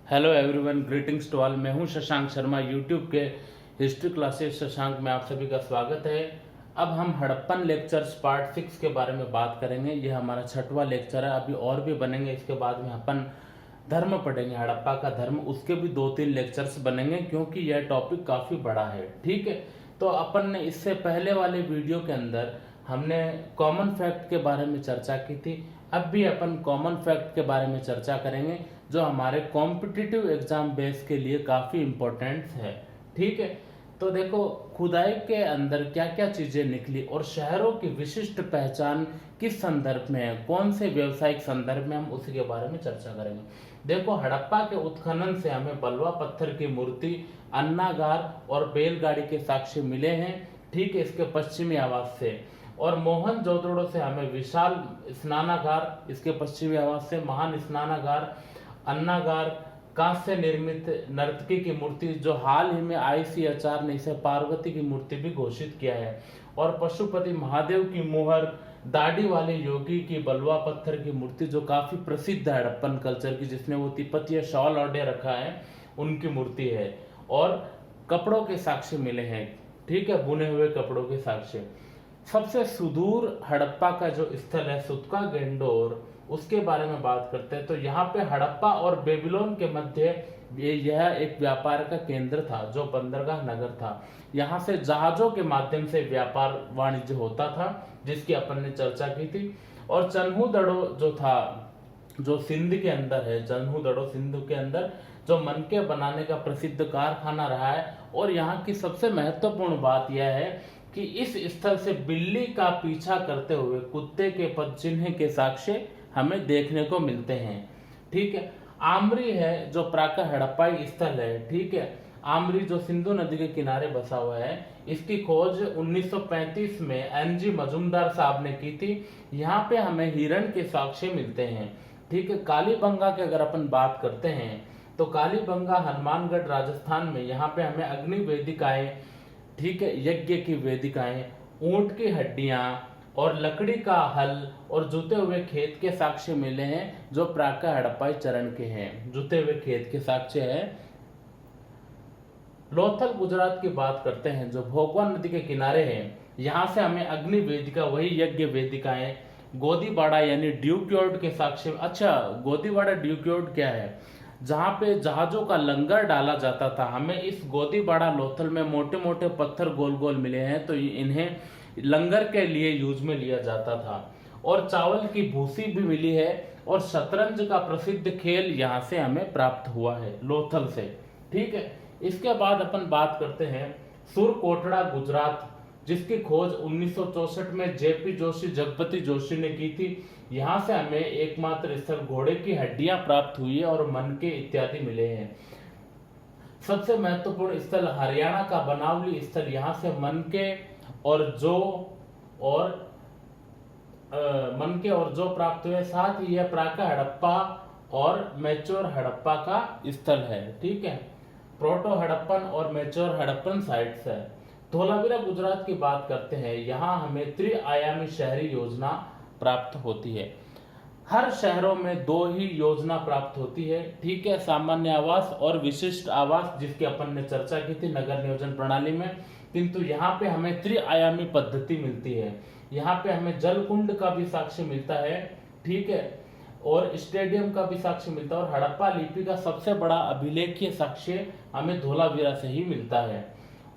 Hello everyone, greetings to all. मैं हूं Shashank Sharma, YouTube के हिस्ट्री क्लासेस शशांक में आप सभी का स्वागत है। अब हम हड़प्पन लेक्चर्स पार्ट 6 के बारे में बात करेंगे। ये हमारा 6वां लेक्चर है। अभी और भी बनेंगे, इसके बाद में अपन धर्म पढ़ेंगे, हड़प्पा का धर्म, उसके भी 2-3 लेक्चर्स बनेंगे क्योंकि यह टॉपिक काफ़ी बड़ा है। ठीक है, तो अपन ने इससे पहले वाले वीडियो के अंदर हमने कॉमन फैक्ट के बारे में चर्चा की थी। अब भी अपन कॉमन फैक्ट के बारे में चर्चा करेंगे जो हमारे कॉम्पिटिटिव एग्जाम बेस के लिए काफ़ी इम्पोर्टेंट है। ठीक है, तो देखो खुदाई के अंदर क्या क्या चीज़ें निकली और शहरों की विशिष्ट पहचान किस संदर्भ में है, कौन से व्यवसायिक संदर्भ में, हम उसी के बारे में चर्चा करेंगे। देखो, हड़प्पा के उत्खनन से हमें बलवा पत्थर की मूर्ति, अन्नागार और बैलगाड़ी के साक्ष्य मिले हैं। ठीक है, इसके पश्चिमी आवास से। और मोहनजोदड़ो से हमें विशाल स्नानागार, इसके पश्चिमी आवास से महान स्नानागार, अन्नागार, कांस्य निर्मित नर्तकी की मूर्ति जो हाल ही में ICHR ने इसे पार्वती की मूर्ति भी घोषित किया है, और पशुपति महादेव की मोहर, दाढ़ी वाले योगी की बलवा पत्थर की मूर्ति जो काफी प्रसिद्ध है हड़प्पन कल्चर की, जिसने वो तिब्बतीय शॉल ओढ़े रखा है, उनकी मूर्ति है। और कपड़ों के साक्ष्य मिले हैं। ठीक है, बुने हुए कपड़ों के साक्ष्य। सबसे सुदूर हड़प्पा का जो स्थल है सुतका गेंडोर, उसके बारे में बात करते हैं। तो यहाँ पे हड़प्पा और बेबीलोन के मध्य यह एक व्यापार का केंद्र था जो बंदरगाह नगर था। यहाँ से जहाजों के माध्यम से व्यापार वाणिज्य होता था, जिसकी अपन ने चर्चा की थी। और चन्हू-दड़ो जो था, जो सिंध के अंदर है, चन्हू-दड़ो सिंध के अंदर जो मनके बनाने का प्रसिद्ध कारखाना रहा है। और यहाँ की सबसे महत्वपूर्ण बात यह है कि इस स्थल से बिल्ली का पीछा करते हुए कुत्ते के पद चिन्ह के साक्ष्य हमें देखने को मिलते हैं। ठीक है, आमरी है जो प्रातः हड़प्पाई स्थल है। ठीक है, आमरी जो सिंधु नदी के किनारे बसा हुआ है, इसकी खोज 1935 में NG मजूमदार साहब ने की थी। यहाँ पे हमें हिरण के साक्ष्य मिलते हैं। ठीक है, कालीबंगा की अगर अपन बात करते हैं तो कालीबंगा हनुमानगढ़ राजस्थान में, यहाँ पे हमें अग्नि वेदिकाएं, ठीक है, यज्ञ की वेदिकाएं, ऊंट की हड्डियां और लकड़ी का हल और जुते हुए खेत के साक्ष्य मिले हैं जो प्रातः हड़प्पाई चरण के हैं। जुते हुए खेत के साक्ष्य है। लोथल गुजरात की बात करते हैं जो भोगवान नदी के किनारे है। यहाँ से हमें अग्नि वेदिका, वही यज्ञ वेदिकाएं, गोदीबाड़ा यानी ड्यूक्योर्ड के साक्ष्य। अच्छा, गोदीबाड़ा ड्यूक्योर्ड क्या है? जहाँ पे जहाजों का लंगर डाला जाता था। हमें इस गोदीबाड़ा लोथल में मोटे मोटे पत्थर गोल गोल मिले हैं, तो इन्हें लंगर के लिए यूज में लिया जाता था। और चावल की भूसी भी मिली है। और शतरंज का प्रसिद्ध खेल यहाँ से हमें प्राप्त हुआ है, लोथल से। ठीक है, इसके बाद अपन बात करते हैं सुरकोटड़ा गुजरात, जिसकी खोज 1964 में JP जोशी, जगपति जोशी ने की थी। यहाँ से हमें एकमात्र स्थल घोड़े की हड्डियां प्राप्त हुई है और मनके इत्यादि मिले हैं। सबसे महत्वपूर्ण स्थल हरियाणा का बनावली स्थल, यहाँ से मनके और जो और मनके और जो प्राप्त हुए। साथ ही यह प्रातः हड़प्पा और मैच्योर हड़प्पा का स्थल है। ठीक है, प्रोटो हड़प्पन और मैच्योर हड़प्पन साइट्स है। धोलावीरा गुजरात की बात करते हैं। यहाँ हमें त्रिआयामी शहरी योजना प्राप्त होती है। हर शहरों में 2 ही योजना प्राप्त होती है। ठीक है, सामान्य आवास और विशिष्ट आवास, जिसकी अपन ने चर्चा की थी नगर नियोजन प्रणाली में। किंतु यहाँ पे हमें त्रिआयामी पद्धति मिलती है। यहाँ पे हमें जलकुंड का भी साक्ष्य मिलता है। ठीक है, और स्टेडियम का भी साक्ष्य मिलता है। और हड़प्पा लिपि का सबसे बड़ा अभिलेखीय साक्ष्य हमें धोलावीरा से ही मिलता है।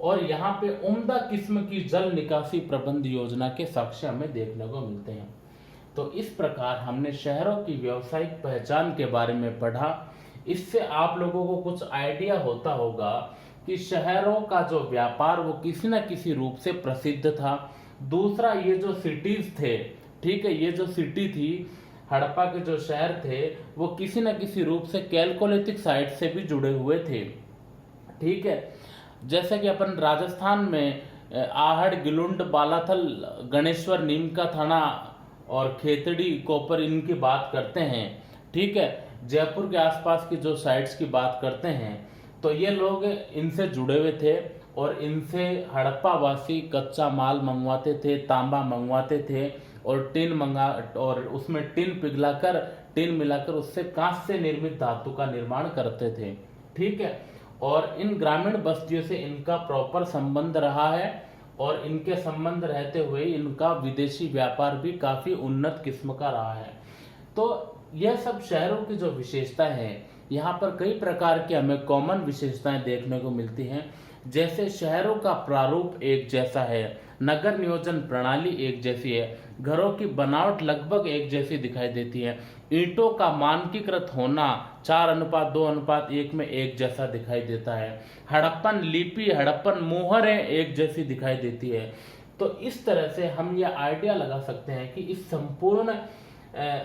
और यहाँ पे उम्दा किस्म की जल निकासी प्रबंध योजना के साक्ष्य हमें देखने को मिलते हैं। तो इस प्रकार हमने शहरों की व्यावसायिक पहचान के बारे में पढ़ा। इससे आप लोगों को कुछ आइडिया होता होगा कि शहरों का जो व्यापार वो किसी न किसी रूप से प्रसिद्ध था। दूसरा, ये जो सिटीज थे, ठीक है, ये जो सिटी थी, हड़प्पा के जो शहर थे, वो किसी न किसी रूप से कैलकोलिथिक साइट से भी जुड़े हुए थे। ठीक है, जैसे कि अपन राजस्थान में आहड़, गिलुंड, बालाथल, गणेश्वर, नीमका थाना और खेतड़ी, कोपर, इनकी बात करते हैं। ठीक है, जयपुर के आसपास की जो साइट्स की बात करते हैं, तो ये लोग इनसे जुड़े हुए थे और इनसे हड़प्पा वासी कच्चा माल मंगवाते थे, तांबा मंगवाते थे और टिन मंगा और उसमें टिन पिघलाकर टिन मिलाकर उससे कांच से निर्मित धातु का निर्माण करते थे। ठीक है, और इन ग्रामीण बस्तियों से इनका प्रॉपर संबंध रहा है और इनके संबंध रहते हुए इनका विदेशी व्यापार भी काफी उन्नत किस्म का रहा है। तो यह सब शहरों की जो विशेषता है, यहाँ पर कई प्रकार की हमें कॉमन विशेषताएं देखने को मिलती हैं। जैसे शहरों का प्रारूप एक जैसा है, नगर नियोजन प्रणाली एक जैसी है, घरों की बनावट लगभग एक जैसी दिखाई देती है, ईंटों का मानकीकृत होना 4:2:1 में एक जैसा दिखाई देता है, हड़प्पन लिपि हड़प्पन मोहरें एक जैसी दिखाई देती है। तो इस तरह से हम यह आइडिया लगा सकते हैं कि इस संपूर्ण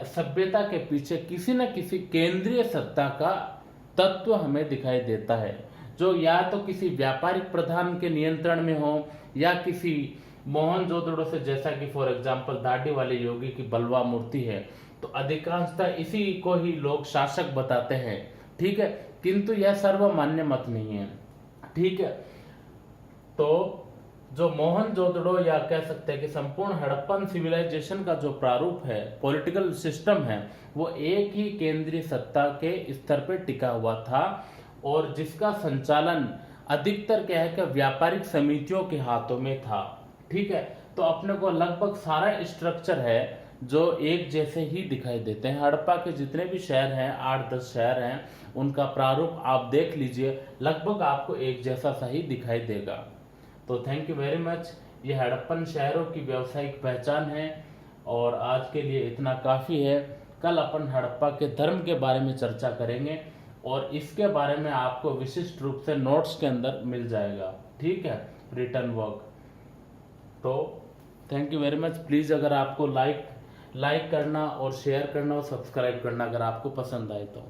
सभ्यता के पीछे किसी न किसी केंद्रीय सत्ता का तत्व हमें दिखाई देता है, जो या तो किसी व्यापारिक प्रधान के नियंत्रण में हो या किसी मोहनजोदड़ो से, जैसा कि फॉर एग्जांपल दाढ़ी वाले योगी की बलवा मूर्ति है, तो अधिकांशतः इसी को ही लोग शासक बताते हैं। ठीक है, किंतु यह सर्वमान्य मत नहीं है। ठीक है, तो जो मोहनजोदड़ो या कह सकते हैं कि संपूर्ण हड़प्पन सिविलाइजेशन का जो प्रारूप है, पॉलिटिकल सिस्टम है, वो एक ही केंद्रीय सत्ता के स्तर पर टिका हुआ था और जिसका संचालन अधिकतर क्या है कि व्यापारिक समितियों के हाथों में था। ठीक है, तो अपने को लगभग सारा स्ट्रक्चर है जो एक जैसे ही दिखाई देते हैं। हड़प्पा के जितने भी शहर हैं, 8-10 शहर हैं, उनका प्रारूप आप देख लीजिए, लगभग आपको एक जैसा सा ही दिखाई देगा। तो थैंक यू वेरी मच। ये हड़प्पन शहरों की व्यावसायिक पहचान है और आज के लिए इतना काफ़ी है। कल अपन हड़प्पा के धर्म के बारे में चर्चा करेंगे और इसके बारे में आपको विशिष्ट रूप से नोट्स के अंदर मिल जाएगा। ठीक है, रिटर्न वर्क। तो thank you very much. Please अगर आपको लाइक करना और शेयर करना और सब्सक्राइब करना अगर आपको पसंद आए तो।